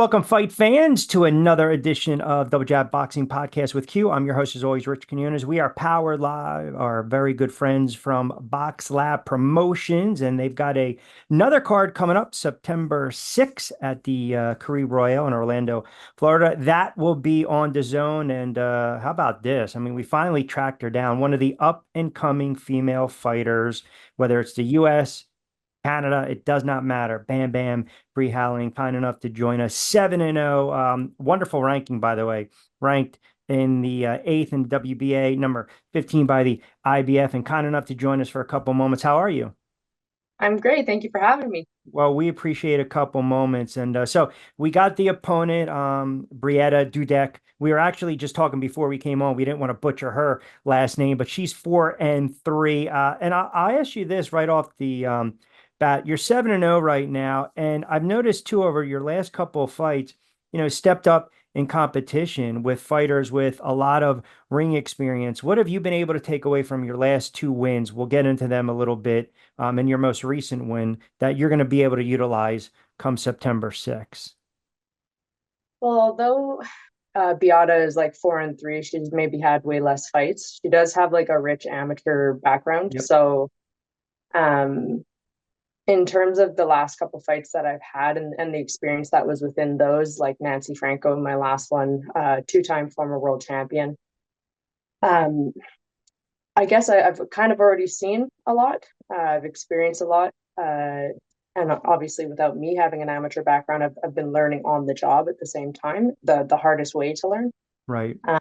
Welcome, fight fans, to another edition of Double Jab Boxing Podcast with Q. I'm your host, as always, Rich Quinones. We are powered live, our very good friends from Boxlab Promotions, and they've got another card coming up September 6th at the Caribe Royale in Orlando, Florida. That will be on DAZN. And how about this? I mean, we finally tracked her down, one of the up and coming female fighters, whether it's the U.S., Canada, it does not matter. Bam Bam, Bree Howling, kind enough to join us. 7-0. Wonderful ranking, by the way. Ranked in the eighth in WBA, number 15 by the IBF, and kind enough to join us for a couple moments. How are you? I'm great. Thank you for having me. Well, we appreciate a couple moments. And so we got the opponent, Beata Dudek. We were actually just talking before we came on. We didn't want to butcher her last name, but she's 4-3. And I'll ask you this right off the bat. You're 7-0 right now. And I've noticed too over your last couple of fights, stepped up in competition with fighters with a lot of ring experience. What have you been able to take away from your last two wins? We'll get into them a little bit, and your most recent win that you're going to be able to utilize come September 6th. Well, although Beata is like 4-3, she's maybe had way less fights. She does have like a rich amateur background. Yep. So, um, in terms of the last couple fights that I've had and the experience that was within those, like Nancy Franco, my last one, two-time former world champion. Um, I guess I've kind of already seen a lot. I've experienced a lot. And obviously, without me having an amateur background, I've been learning on the job at the same time, the hardest way to learn. Right. Um,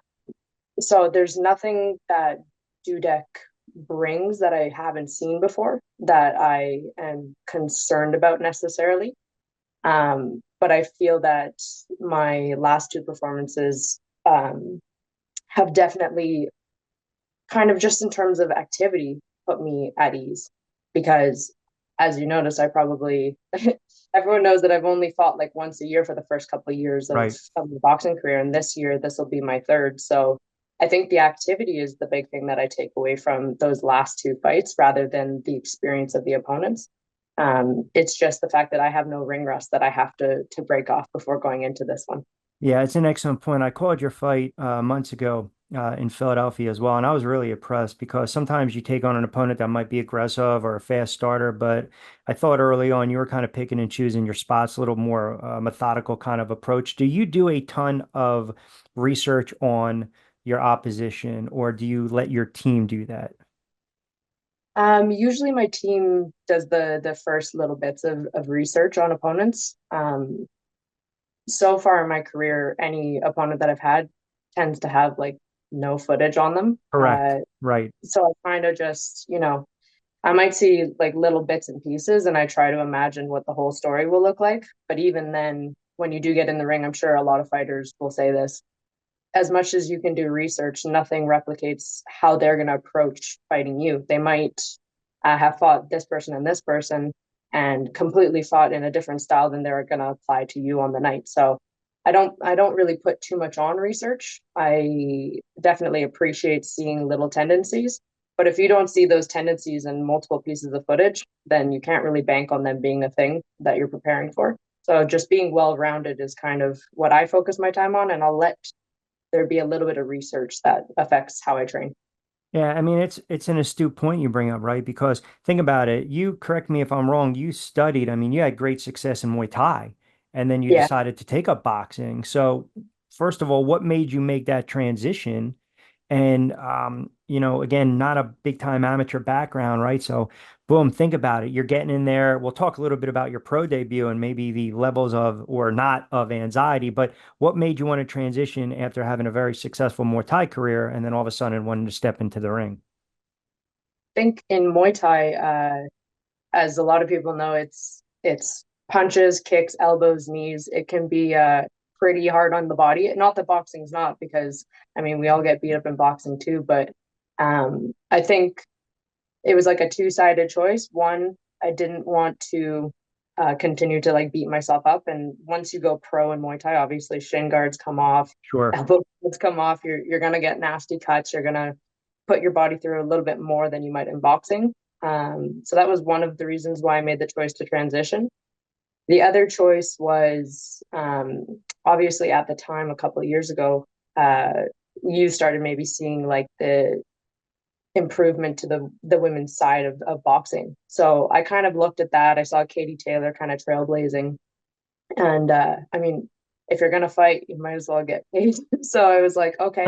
so there's nothing that Dudek brings that I haven't seen before that I am concerned about necessarily. But I feel that my last two performances have definitely kind of just in terms of activity put me at ease because as you notice, I probably everyone knows that I've only fought like once a year for the first couple of years Right. of the boxing career, and this year this will be my third. So I think the activity is the big thing that I take away from those last two fights, rather than the experience of the opponents. It's just the fact that I have no ring rust that I have to break off before going into this one. Yeah, it's an excellent point. I called your fight months ago in Philadelphia as well, and I was really impressed because sometimes you take on an opponent that might be aggressive or a fast starter, but I thought early on you were kind of picking and choosing your spots, a little more methodical kind of approach. Do you do a ton of research on your opposition, or do you let your team do that? Usually my team does the first little bits of research on opponents. So far in my career, any opponent that I've had tends to have like no footage on them. Correct. Right. So I kind of just, I might see like little bits and pieces and I try to imagine what the whole story will look like. But even then, when you do get in the ring, I'm sure a lot of fighters will say this. As much as you can do research, nothing replicates how they're going to approach fighting you. They might have fought this person and this person and completely fought in a different style than they're going to apply to you on the night. So I don't really put too much on research. I definitely appreciate seeing little tendencies, but if you don't see those tendencies in multiple pieces of footage, then you can't really bank on them being a thing that you're preparing for. So just being well rounded is kind of what I focus my time on, and I'll let there be a little bit of research that affects how I train. Yeah, I mean it's an astute point you bring up, right? Because think about it. You correct me if I'm wrong. You studied, I mean, you had great success in Muay Thai, and then you Yeah. decided to take up boxing. So, first of all, what made you make that transition? And again, not a big time amateur background, right? So boom, think about it. You're getting in there. We'll talk a little bit about your pro debut and maybe the levels of or not of anxiety, but what made you want to transition after having a very successful Muay Thai career and then all of a sudden wanting to step into the ring? I think in Muay Thai, as a lot of people know, it's punches, kicks, elbows, knees. It can be pretty hard on the body. Not that boxing's not, because I mean we all get beat up in boxing too. But I think it was like a two-sided choice. One, I didn't want to continue to like beat myself up. And once you go pro in Muay Thai, obviously shin guards come off, Sure. elbow guards come off. You're gonna get nasty cuts. You're gonna put your body through a little bit more than you might in boxing. So that was one of the reasons why I made the choice to transition. The other choice was obviously at the time, a couple of years ago, you started maybe seeing like the improvement to the women's side of boxing. So I kind of looked at that. I saw Katie Taylor kind of trailblazing. And I mean, if you're gonna fight, you might as well get paid. So I was like, okay,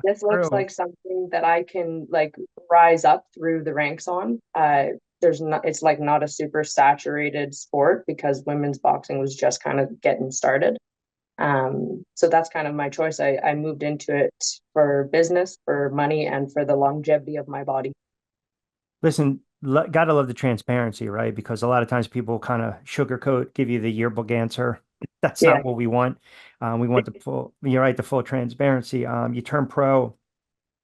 this looks True. like something that I can like rise up through the ranks on. There's not, it's like not a super saturated sport because women's boxing was just kind of getting started. So that's kind of my choice. I moved into it for business, for money, and for the longevity of my body. Listen, gotta love the transparency, right? Because a lot of times people kind of sugarcoat, give you the yearbook answer. That's Yeah. not what we want. We want the full, you're right, the full transparency. You turned pro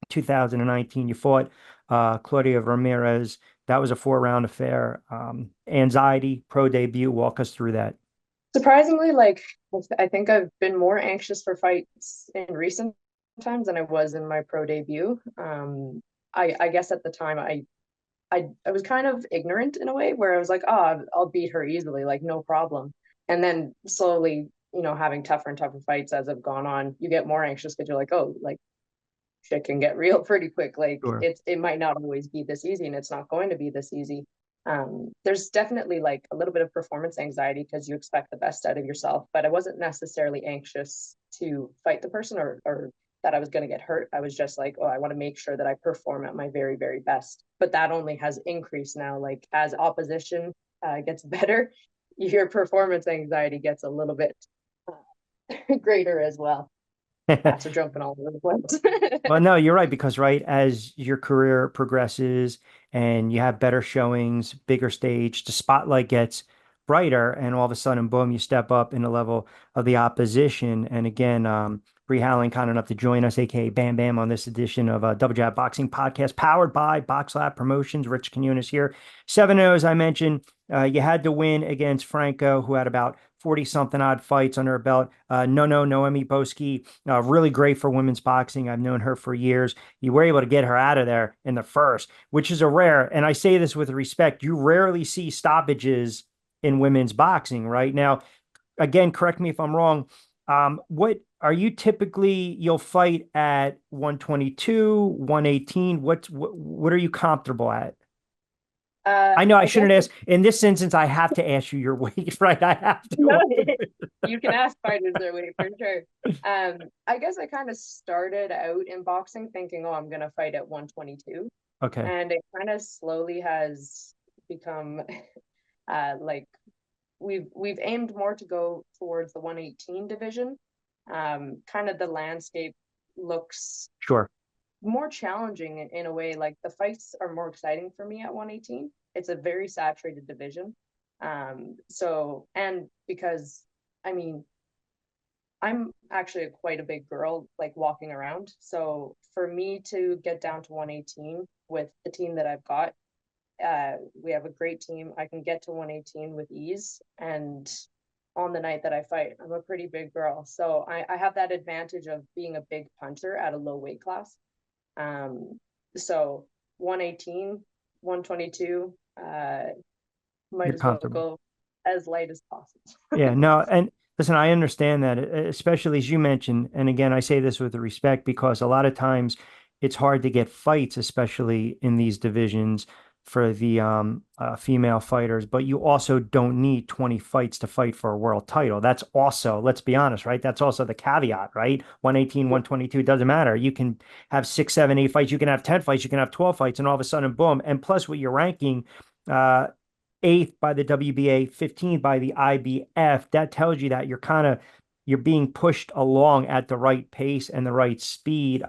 2019. You fought Claudia Ramirez. That was a 4 round affair. Anxiety, pro debut. Walk us through that. Surprisingly, like I think I've been more anxious for fights in recent times than I was in my pro debut. I guess at the time I was kind of ignorant in a way where I was like, oh, I'll beat her easily, like no problem. And then slowly, having tougher and tougher fights as I've gone on, you get more anxious because you're like, oh, like shit can get real pretty quick. Like Sure. it might not always be this easy, and it's not going to be this easy. There's definitely like a little bit of performance anxiety because you expect the best out of yourself, but I wasn't necessarily anxious to fight the person or that I was going to get hurt. I was just like, oh, I want to make sure that I perform at my very, very best. But that only has increased now. Like as opposition gets better, your performance anxiety gets a little bit greater as well. So jumping all over the Well, place. no, you're right, because right as your career progresses and you have better showings, bigger stage, the spotlight gets brighter, and all of a sudden, boom, you step up in the level of the opposition. And again, Bree Howling, kind enough to join us, aka Bam Bam, on this edition of Double Jab Boxing Podcast, powered by Boxlab Promotions. Rich Quinones here. 7-0, as I mentioned. You had to win against Franco, who had about 40 something odd fights under her belt. No, Noemi Boski, really great for women's boxing. I've known her for years. You were able to get her out of there in the first, which is a rare, and I say this with respect, you rarely see stoppages in women's boxing right now. Again, correct me if I'm wrong. What are you typically, you'll fight at 122, 118? What are you comfortable at? I know I I guess shouldn't ask. In this instance, I have to ask you your weight, right? I have no, to. you can ask fighters their weight for sure. I guess I kind of started out in boxing thinking, oh, I'm gonna fight at 122, Okay, and it kind of slowly has become like we've aimed more to go towards the 118 division. Kind of the landscape looks sure. more challenging in a way. Like the fights are more exciting for me at 118. It's a very saturated division. So and because I mean I'm actually quite a big girl, like walking around. So for me to get down to 118 with the team that I've got, we have a great team. I can get to 118 with ease. And on the night that I fight, I'm a pretty big girl. So I have that advantage of being a big puncher at a low weight class. So 118, 122, might You're as well comfortable. go as light as possible. Yeah, no, and listen, I understand that, especially as you mentioned, and again, I say this with respect because a lot of times it's hard to get fights, especially in these divisions for the female fighters, but you also don't need 20 fights to fight for a world title. That's also, let's be honest, right? That's also the caveat, right? 118, 122, doesn't matter. You can have 6, 7, 8 fights, you can have 10 fights, you can have 12 fights, and all of a sudden, boom. And plus, with your ranking, uh, eighth by the WBA, 15th by the IBF. That tells you that you're being pushed along at the right pace and the right speed.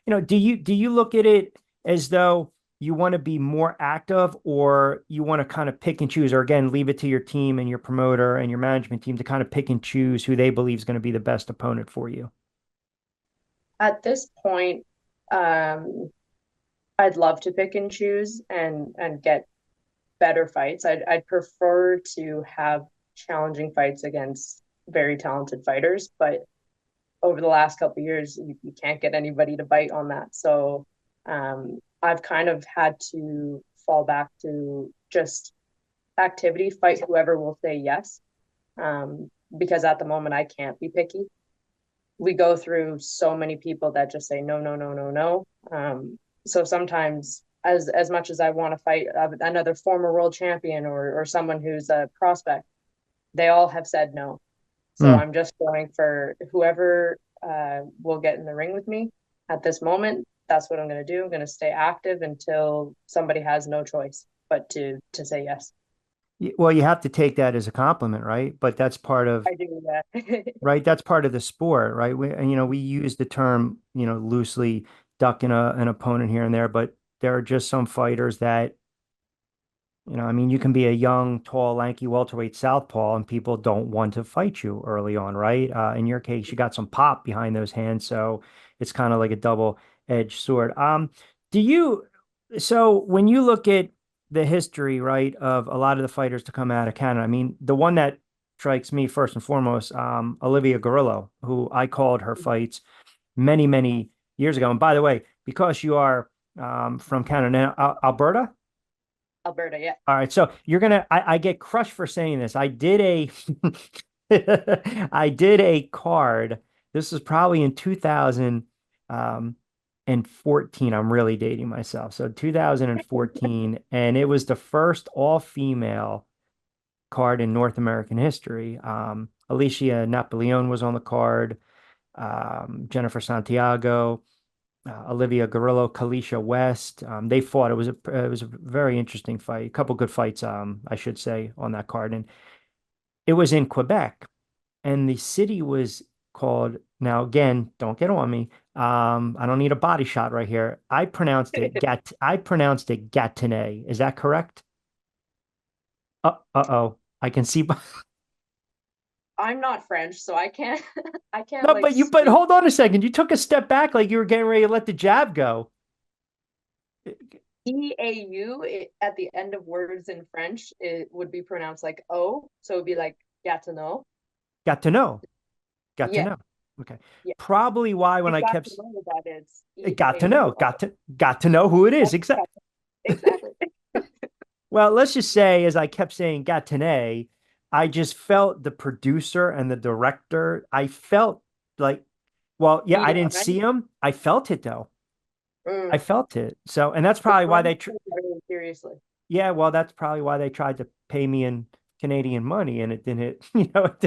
Do you look at it as though you want to be more active, or you want to kind of pick and choose, or again, leave it to your team and your promoter and your management team to kind of pick and choose who they believe is going to be the best opponent for you? At this point, um, I'd love to pick and choose and get better fights. I'd prefer to have challenging fights against very talented fighters, but over the last couple of years, you can't get anybody to bite on that. So I've kind of had to fall back to just activity, fight whoever will say yes. Because at the moment I can't be picky. We go through so many people that just say no, no, no, no, no. So sometimes, as much as I want to fight another former world champion or someone who's a prospect, they all have said no. So Hmm. I'm just going for whoever will get in the ring with me at this moment. That's what I'm going to do. I'm going to stay active until somebody has no choice but to say yes. Well, you have to take that as a compliment, right? But that's part of, I do that. right? That's part of the sport, right? And, we use the term, loosely ducking an opponent here and there, but there are just some fighters that, I mean, you can be a young, tall, lanky welterweight southpaw, and people don't want to fight you early on, right? In your case, you got some pop behind those hands, so it's kind of like a double-edged sword. Do you, so when you look at the history, right, of a lot of the fighters to come out of Canada, I mean, the one that strikes me first and foremost, Olivia Garillo, who I called her fights many, many years ago. And by the way, because you are from Canada, now, Alberta. Alberta, yeah. All right, so I get crushed for saying this. I did a I did a card. This was probably in 2000 and 14. I'm really dating myself. So 2014, and it was the first all-female card in North American history. Alicia Napoleon was on the card, Jennifer Santiago, Olivia Garillo, Kalisha West. They fought. It was a very interesting fight. A couple good fights, I should say, on that card. And it was in Quebec, and the city was called. Now, again, don't get on me. I don't need a body shot right here. I pronounced it Gatineau. Is that correct? Uh-oh. I can see. I'm not French, so I can't I can't No, like but speak hold on a second. You took a step back like you were getting ready to let the jab go. EAU at the end of words in French. It would be pronounced like O, so it'd be like Gatineau. Got to know. Got to Yeah, know. Okay. yeah. Probably why when You I got kept to know that it's got to know, EAU. got to know who it is. Yeah, Exactly. exactly. Well, let's just say, as I kept saying, got to know, I just felt the producer and the director. I felt like, well, yeah, I Beat didn't up, right? see him. I felt it though. I Mm. felt it. So, and that's The probably why French they, take that really seriously. yeah, well, that's probably why they tried to pay me in Canadian money, and it didn't hit, it But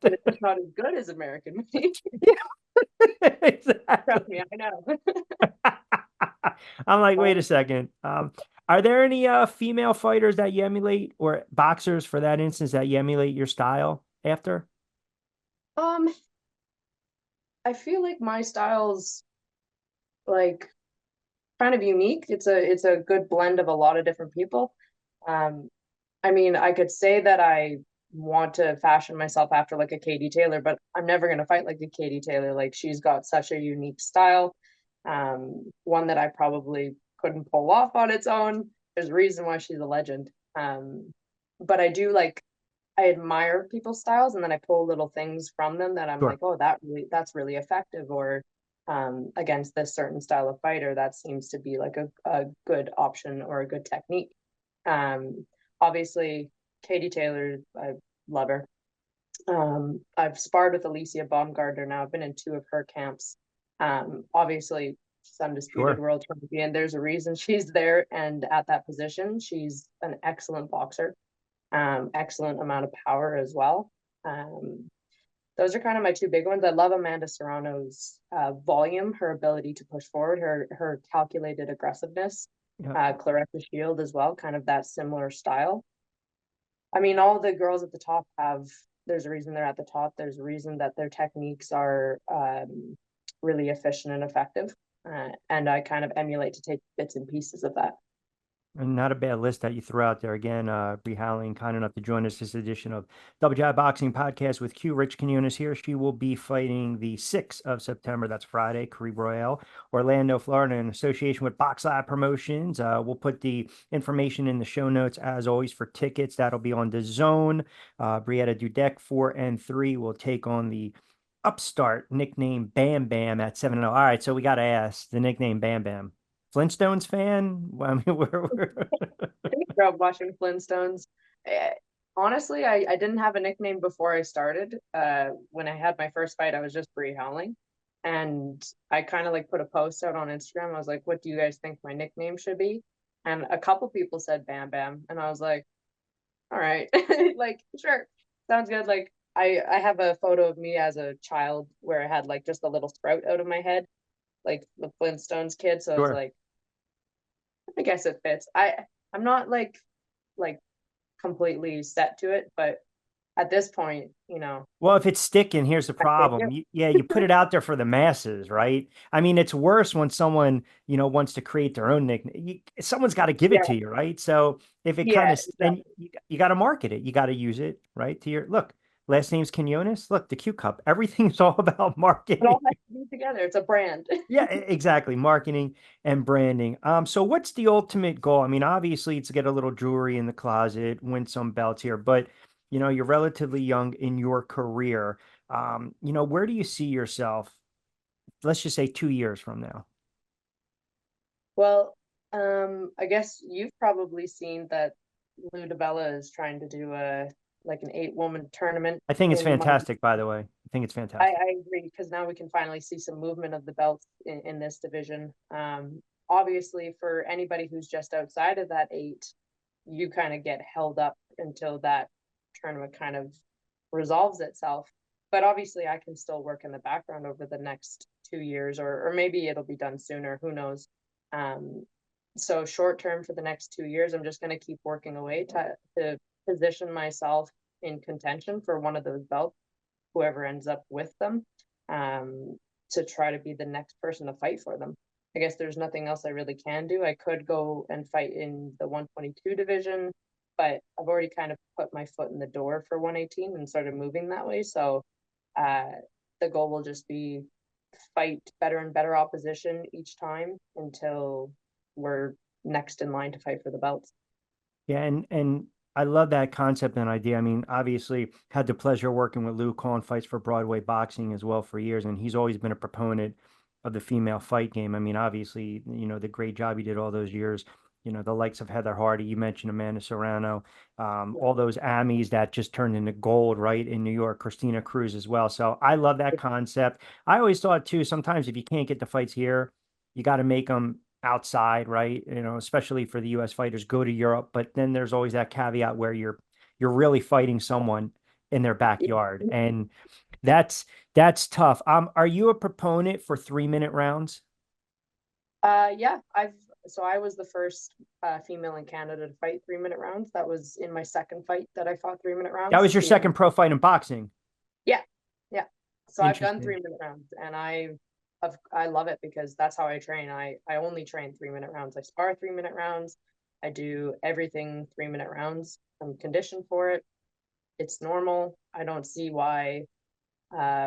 it's didn't. not as good as American money. Yeah, Trust exactly. me, I know. I'm like, wait a second. Are there any female fighters that you emulate, or boxers for that instance, that you emulate your style after? Um, I feel like my style's like kind of unique. It's a good blend of a lot of different people. Um, I mean, I could say that I want to fashion myself after like a Katie Taylor, but I'm never going to fight like a Katie Taylor. Like she's got such a unique style, one that I probably couldn't pull off on its own. There's a reason why she's a legend. But I do like I admire people's styles, and then I pull little things from them that I'm Sure. like, oh, that's really effective, or against this certain style of fighter, that seems to be like a good option or a good technique. Um, Obviously, Katie Taylor, I love her. I've sparred with Alicia Baumgardner now. I've been in two of her camps. Obviously, she's undisputed Sure. world champion. There's a reason she's there and at that position. She's an excellent boxer, excellent amount of power as well. Um, those are kind of my two big ones. I love Amanda Serrano's volume, her ability to push forward, her calculated aggressiveness. Yeah. Clarissa Shield as well, kind of that similar style. I mean, all the girls at the top have. There's a reason they're at the top. There's a reason that their techniques are really efficient and effective, and I kind of emulate to take bits and pieces of that. And not a bad list that you threw out there. Again, Bree Howling, kind enough to join us this edition of Double Jab Boxing Podcast with Q. Rich Quinones here. She will be fighting the 6th of September. That's Friday, Caribe Royale, Orlando, Florida, in association with Boxlab Promotions. We'll put the information in the show notes, as always, for tickets. That'll be on DAZN. Beata Dudek, 4 and 3, will take on the upstart nickname Bam Bam at 7-0. All right, so we got to ask the nickname Bam Bam. Flintstones fan? Well, I mean, I grew up watching Flintstones. Eh, honestly, I didn't have a nickname before I started. When I had my first fight, I was just Bree Howling. And I kind of like put a post out on Instagram. I was like, what do you guys think my nickname should be? And a couple people said Bam Bam. And I was like, all right, like, sure, sounds good. Like, I have a photo of me as a child where I had like just a little sprout out of my head, like the Flintstones kid. So I was Sure. like, I guess it fits. I'm not like completely set to it, but at this point, Well, if it's sticking, here's the I take problem. it. Yeah, you put it out there for the masses, right? I mean, it's worse when someone, wants to create their own nickname. Someone's got to give it Yeah, to you, right? So if it kind yeah, of, then exactly. you got to market it. You got to use it, right? To your look, last name's Quinones. Look, the Q Cup. Everything's all about It all marketing. has to be together. It's a brand. Yeah, exactly. Marketing and branding. So what's the ultimate goal? I mean, obviously it's to get a little jewelry in the closet, win some belts here, but you're relatively young in your career. Where do you see yourself, let's just say 2 years from now? Well, I guess you've probably seen that Lou DiBella is trying to do a like an 8-woman tournament I think it's in Miami. fantastic, by the way. I think it's I, fantastic. I agree because now we can finally see some movement of the belts in this division. Obviously, for anybody who's just outside of that eight, you kind of get held up until that tournament kind of resolves itself. But obviously, I can still work in the background over the next 2 years, or maybe it'll be done sooner. Who knows? Um, so short term for the next 2 years, I'm just going to keep working away to position myself in contention for one of those belts, whoever ends up with them, um, to try to be the next person to fight for them. I guess there's nothing else I really can do. I could go and fight in the 122 division, but I've already kind of put my foot in the door for 118 and started moving that way. So uh, the goal will just be fight better and better opposition each time until we're next in line to fight for the belts. Yeah, and I love that concept and idea. I mean, obviously, had the pleasure of working with Lou calling fights for Broadway boxing as well for years, and he's always been a proponent of the female fight game. I mean, obviously, the great job he did all those years. The likes of Heather Hardy, you mentioned Amanda Serrano, Yeah. all those Amis that just turned into gold, right, in New York, Christina Cruz as well. So I love that concept. I always thought too, sometimes if you can't get the fights here, you got to make them outside, right? Especially for the US fighters, go to Europe. But then there's always that caveat where you're really fighting someone in their backyard. And that's tough. Are you a proponent for 3-minute rounds? Yeah, I was the first female in Canada to fight 3-minute rounds. That was in my second fight that I fought 3-minute That rounds. was your second pro fight in boxing. Yeah, yeah. So I've done Interesting. 3-minute rounds, and I love it because that's how I train. I only train 3-minute rounds. I spar 3-minute rounds. I do everything 3-minute rounds. I'm conditioned for it. It's normal. I don't see why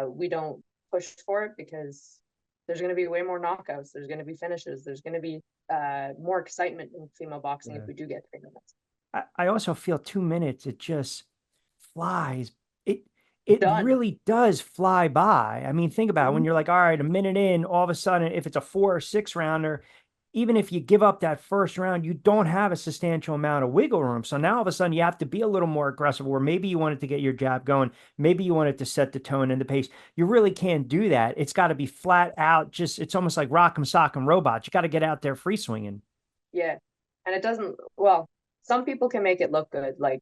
we don't push for it because there's going to be way more knockouts. There's going to be finishes. There's going to be more excitement in female boxing if Yeah. we do get 3 minutes. I also feel 2 minutes, it just flies. It it Done. really does fly by. I mean, think about it. When Mhm. you're like, all right, a minute in, all of a sudden, if it's a 4 or 6 rounder, even if you give up that first round, you don't have a substantial amount of wiggle room. So now all of a sudden you have to be a little more aggressive, or maybe you wanted to get your jab going. Maybe you wanted to set the tone and the pace. You really can't do that. It's got to be flat out. Just it's almost like rock'em sock'em robots. You got to get out there free swinging. Yeah. And it doesn't, well, some people can make it look good. Like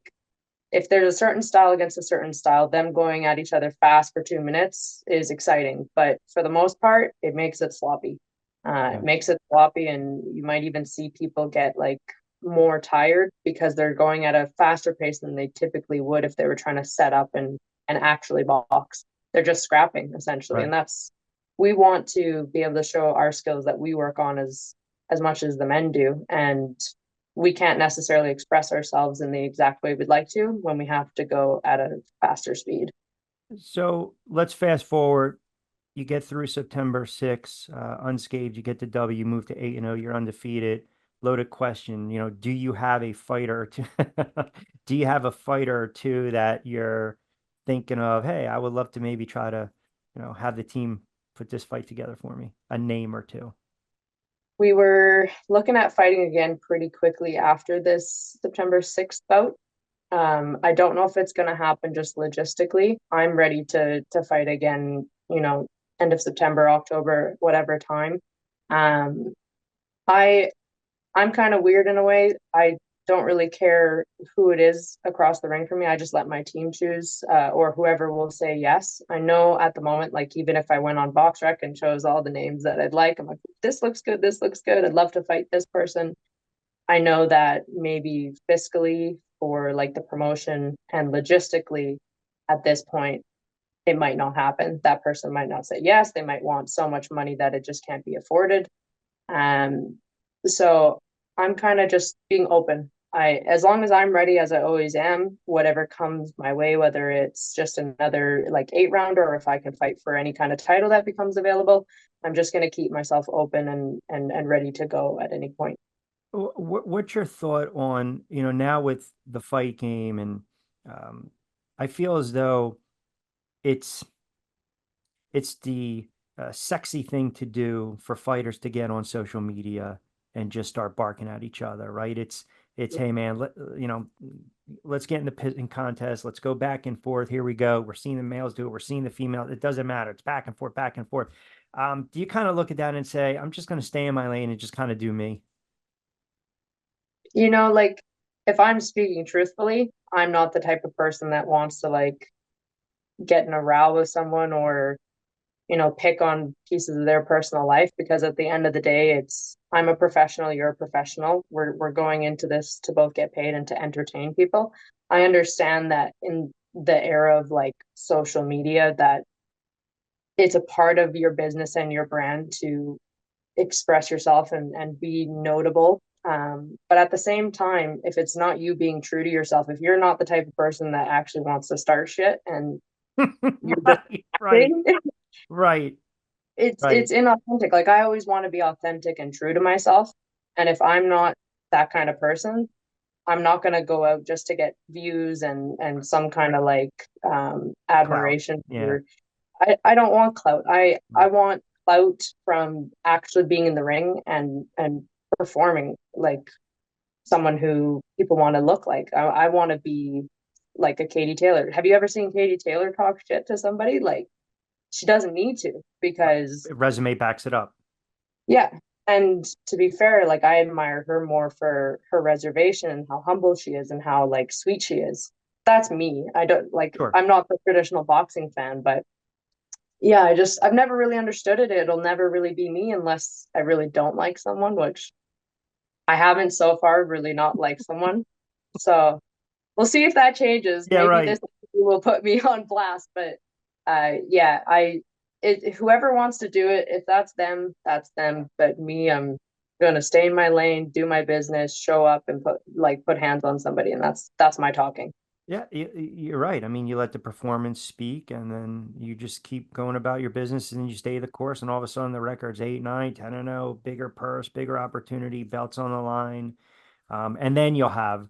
if there's a certain style against a certain style, them going at each other fast for 2 minutes is exciting. But for the most part, it makes it sloppy. It Yeah. makes it sloppy, and you might even see people get like more tired because they're going at a faster pace than they typically would if they were trying to set up and actually box. They're just scrapping essentially, Right. and that's we want to be able to show our skills that we work on as much as the men do, and we can't necessarily express ourselves in the exact way we'd like to when we have to go at a faster speed. So let's fast forward. You get through September 6th, unscathed, you get the W, move to 8-0, you're undefeated. Loaded question, do you have a fighter or two? Do you have a fighter or two that you're thinking of, hey, I would love to maybe try to, have the team put this fight together for me, a name or two? We were looking at fighting again pretty quickly after this September 6th bout. I don't know if it's going to happen just logistically. I'm ready to fight again, end of September, October, whatever time. Um, I I'm kind of weird in a way. I don't really care who it is across the ring for me. I just let my team choose, or whoever will say yes. I know at the moment, like even if I went on BoxRec and chose all the names that I'd like, I'm like, this looks good, this looks good. I'd love to fight this person. I know that maybe fiscally for like the promotion and logistically at this point, it might not happen. That person might not say yes. They might want so much money that it just can't be afforded. Um, so I'm kind of just being open. As long as I'm ready, as I always am, whatever comes my way, whether it's just another like 8 rounder or if I can fight for any kind of title that becomes available, I'm just going to keep myself open and ready to go at any point. What's your thought on, now with the fight game and um, I feel as though it's it's the sexy thing to do for fighters to get on social media and just start barking at each other, right? It's hey man, let's get in the pit in contest. Let's go back and forth. Here we go. We're seeing the males do it. We're seeing the females. It doesn't matter. It's back and forth, back and forth. Do you kind of look at that and say, I'm just going to stay in my lane and just kind of do me? Like if I'm speaking truthfully, I'm not the type of person that wants to like get in a row with someone or pick on pieces of their personal life because at the end of the day, I'm a professional, you're a professional. We're going into this to both get paid and to entertain people. I understand that in the era of like social media that it's a part of your business and your brand to express yourself and be notable. But at the same time, if it's not you being true to yourself, if you're not the type of person that actually wants to start shit and you're just Right, right, acting, right, it's right. inauthentic. Like I always want to be authentic and true to myself. And if I'm not that kind of person, I'm not gonna go out just to get views and some kind of like Clout. admiration Yeah, for I don't want clout. I right. want clout from actually being in the ring and performing like someone who people want to look like. I want to be like a Katie Taylor. Have you ever seen Katie Taylor talk shit to somebody? Like she doesn't need to because Resume backs it up. yeah. And to be fair, like I admire her more for her reservation and how humble she is and how like sweet she is. That's me. I don't like Sure. I'm not the traditional boxing fan, but yeah, I've never really understood it. It'll never really be me unless I really don't like someone, which I haven't so far really not liked someone. So we'll see if that changes. Yeah, Maybe right. this will put me on blast, but yeah, whoever wants to do it, if that's them, that's them. But me, I'm gonna stay in my lane, do my business, show up and put hands on somebody, and that's my talking. Yeah, you're right. I mean, you let the performance speak, and then you just keep going about your business, and then you stay the course, and all of a sudden the record's 8, 9, 10 and 0, bigger purse, bigger opportunity, belts on the line. And then you'll have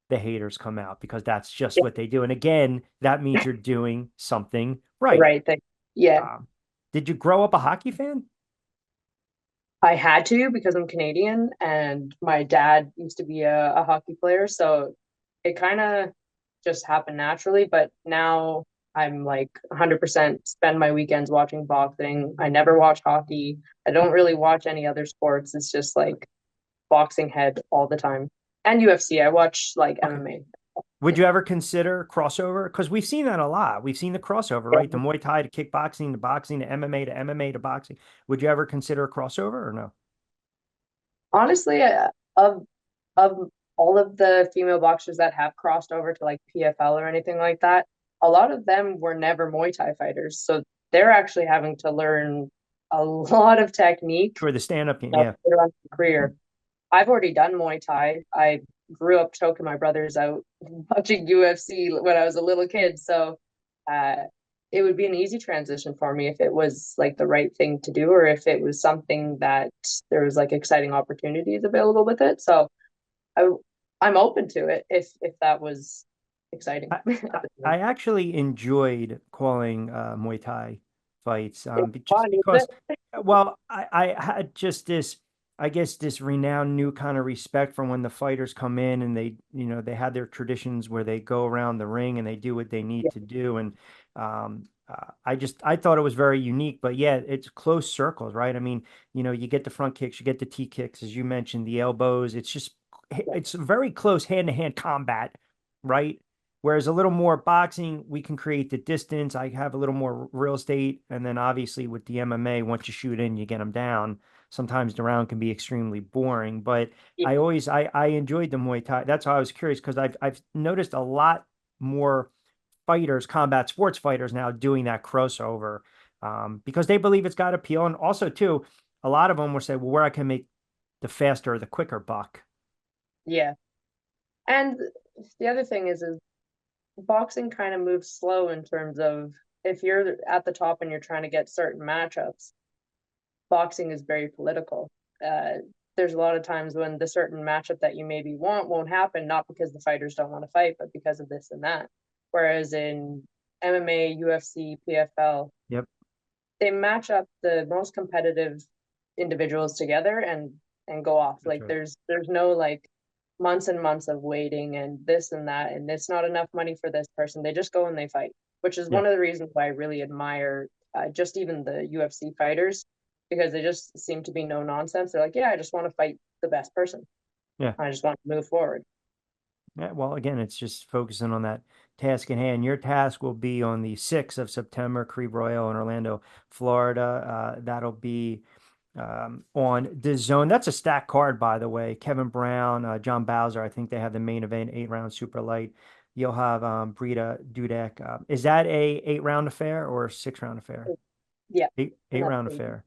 the haters come out because that's just Yeah, what they do. And again, that means you're doing something the right. right thing. Yeah. Um, did you grow up a hockey fan? I had to because I'm Canadian and my dad used to be a hockey player. So it kind of just happened naturally. But now I'm like 100% spend my weekends watching boxing. I never watch hockey. I don't really watch any other sports. It's just like boxing head all the time. And UFC. I watch like Okay. MMA. Would you ever consider crossover? Because we've seen that a lot. We've seen the crossover, right? The Yeah. Muay Thai to kickboxing to boxing to MMA to MMA to boxing. Would you ever consider a crossover or no? Honestly, of all of the female boxers that have crossed over to like PFL or anything like that, a lot of them were never Muay Thai fighters. So they're actually having to learn a lot of technique Sure, the stand-up game. Yeah. later on in their career. I've already done Muay Thai. I grew up choking my brothers out watching UFC when I was a little kid. So uh, it would be an easy transition for me if it was like the right thing to do or if it was something that there was like exciting opportunities available with it. So I I'm open to it if that was exciting. I, I actually enjoyed calling Muay Thai fights It's just fun, isn't because, it? well, I had just this. I guess this renowned new kind of respect from when the fighters come in and they, they had their traditions where they go around the ring and they do what they need Yeah, to do. And I thought it was very unique, but yeah, it's close circles, right? I mean, you get the front kicks, you get the T kicks, as you mentioned, the elbows. yeah, It's very close hand to hand combat, right? Whereas a little more boxing, we can create the distance. I have a little more real estate. And then obviously with the MMA, once you shoot in, you get them down. Sometimes the round can be extremely boring, but yeah, I enjoyed the Muay Thai. That's why I was curious because I've noticed a lot more fighters, combat sports fighters now doing that crossover because they believe it's got appeal. And also too, a lot of them will say, well, where I can make the faster or the quicker buck. yeah. And the other thing is boxing kind of moves slow in terms of if you're at the top and you're trying to get certain matchups, boxing is very political. Uh, there's a lot of times when the certain matchup that you maybe want won't happen, not because the fighters don't want to fight, but because of this and that. Whereas in MMA, UFC, PFL, Yep, they match up the most competitive individuals together and go off. that's Like right. there's no like months and months of waiting and this and that, and it's not enough money for this person. They just go and they fight, which is Yeah, one of the reasons why I really admire just even the UFC fighters because they just seem to be no nonsense. They're like, yeah, I just want to fight the best person. yeah. I just want to move forward. Yeah, well, again, it's just focusing on that task in hand. Your task will be on the 6th of September, Caribe Royale in Orlando, Florida. That'll be on DAZN. That's a stacked card, by the way. Kevin Brown, John Bowser. I think they have the main event, 8 round super light. You'll have Brita Dudek. Is that a 8 round affair or a 6 round affair? Yeah, and Eight that's round affair.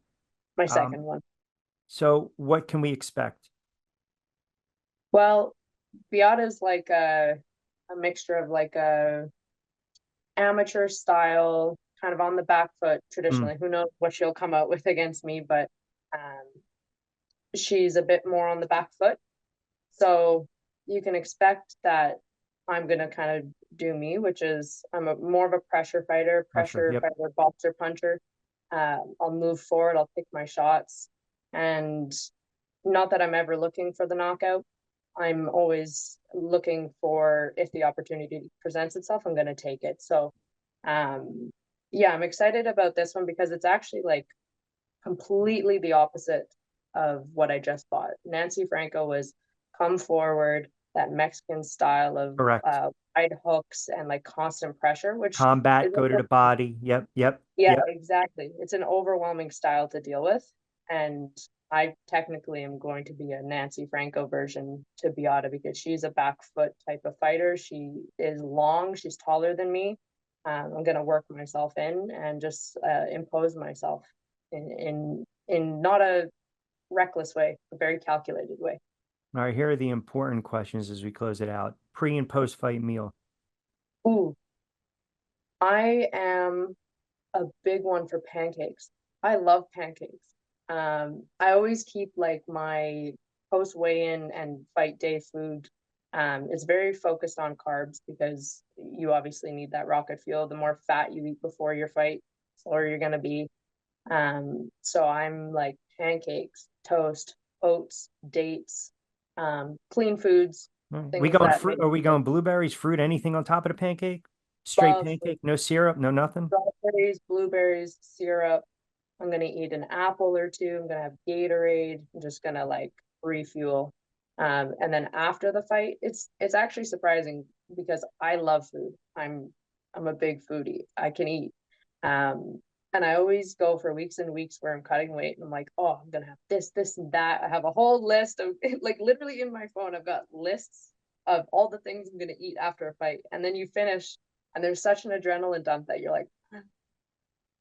my Um, second one. so what can we expect? Well, Beata's like a mixture of like a amateur style, kind of on the back foot Mm, traditionally. Who knows what she'll come out with against me, but um, she's a bit more on the back foot. So you can expect that I'm going to kind of do me, which is I'm more of a pressure. Yep. boxer, puncher. I'll move forward, I'll pick my shots. And not that I'm ever looking for the knockout. I'm always looking for if the opportunity presents itself, I'm going to take it. So um, yeah, I'm excited about this one because it's actually like completely the opposite of what I just bought. Nancy Franco was come forward, that Mexican style of Correct. wide hooks and like constant pressure, which Combat, is go to the body. Yep. Yep. yeah, Yep. exactly. It's an overwhelming style to deal with. And I technically am going to be a Nancy Franco version to Beata because she's a back foot type of fighter. She is long, she's taller than me. I'm going to work myself in and just impose myself in not a reckless way, a very calculated way. All right, here are the important questions as we close it out. Pre and post fight meal. Ooh, I am a big one for pancakes. I love pancakes. I always keep like my post weigh-in and fight day food. It's very focused on carbs because you obviously need that rocket fuel. The more fat you eat before your fight, slower you're gonna be. So I'm like pancakes, toast, oats, dates, clean foods, All right. We things going that fruit? make Are we me going blueberries, fruit, anything on top of the pancake? Straight love fruit, pancake, no syrup, no nothing? strawberries, blueberries, syrup. I'm gonna eat an apple or two. I'm gonna have Gatorade. I'm just gonna like refuel. And then after the fight, it's actually surprising because I love food. I'm a big foodie. I can eat. Um, and I always go for weeks and weeks where I'm cutting weight and I'm like, oh, I'm gonna have this, and that. I have a whole list of like literally in my phone, I've got lists of all the things I'm gonna eat after a fight. And then you finish and there's such an adrenaline dump that you're like, I'm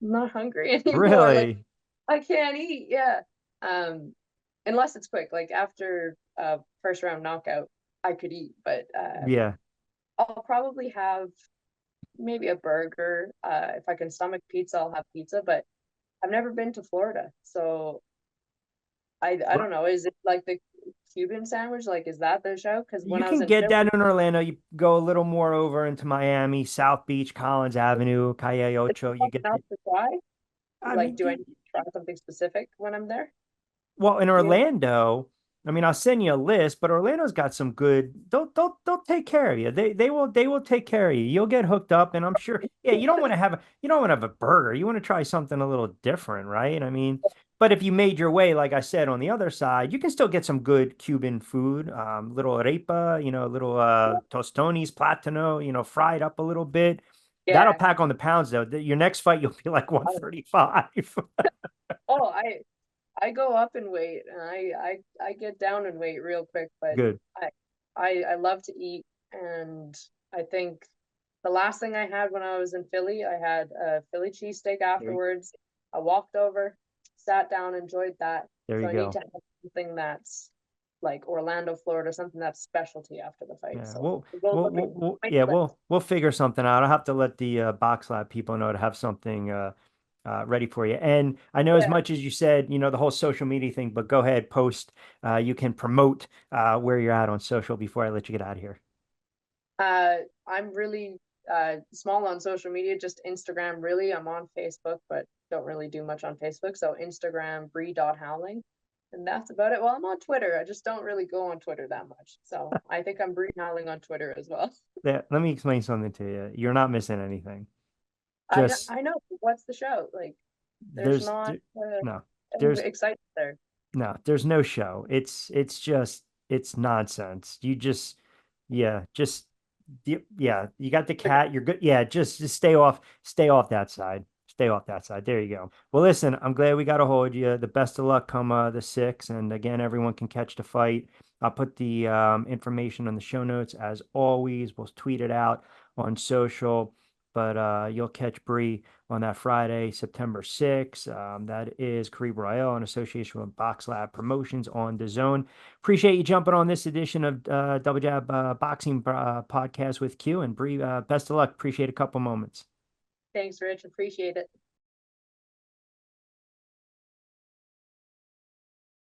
not hungry anymore. Like Really? I can't eat. Yeah. Um, unless it's quick, like after first round knockout, I could eat, but Yeah. I'll probably have maybe a burger. If I can stomach pizza, I'll have pizza, but I've never been to Florida. So I Well, don't know. Is it like the Cuban sandwich? Like, is that the show? Because when you I was can in get Philly, that in Orlando. You go a little more over into Miami, South Beach, Collins Avenue, Calle it's Ocho. You tough get enough the, to try. I Like, mean, do I need to try something specific when I'm there? Well, in Do you? Orlando, I mean, I'll send you a list, but Orlando's got some good. They'll take care of you. They will take care of you. You'll get hooked up, and I'm sure. Yeah, you don't want to have a burger. You want to try something a little different, right? I mean, but if you made your way, like I said, on the other side, you can still get some good Cuban food. Little arepa, little tostones, platano, fried up a little bit. That'll Yeah. pack on the pounds though. Your next fight, you'll be like Oh, 135. oh, I go up in weight and I get down in weight real quick, but Good. I I love to eat, and I think the last thing I had when I was in Philly, I had a Philly cheesesteak There, afterwards. I walked over, sat down, enjoyed that. there So you I need go. to have something that's like Orlando, Florida, something that's specialty after the fight. Yeah, So we'll we'll we'll look at we'll, we'll make yeah a list. we'll figure something out. I'll have to let the Box Lab people know to have something ready for you. And I know as Yeah. much as you said, the whole social media thing, but go ahead, post. You can promote where you're at on social before I let you get out of here. I'm really small on social media, just Instagram really. I'm on Facebook, but don't really do much on Facebook. So Instagram, Bree.Howling. And that's about it. Well, I'm on Twitter. I just don't really go on Twitter that much. So I think I'm Bree Howling on Twitter as well. Let me explain something to you. You're not missing anything. I know, Just I know. What's the show? Like, there's there's not no anything there's exciting there. No, there's no show. It's just it's nonsense. Yeah, just yeah, you got the cat, you're good. Yeah, just stay off that side. Stay off that side. There you go. Well, listen, I'm glad we got a hold of you. The best of luck come the 6th. And again, everyone can catch the fight. I'll put the information on the show notes as always. We'll tweet it out on social. But you'll catch Bree on that Friday, September 6th. That is Caribe Royale in association with Boxlab Promotions on DAZN. Appreciate you jumping on this edition of Double Jab Boxing Podcast with Q and Bree. Best of luck. Appreciate a couple moments. Thanks, Rich. Appreciate it.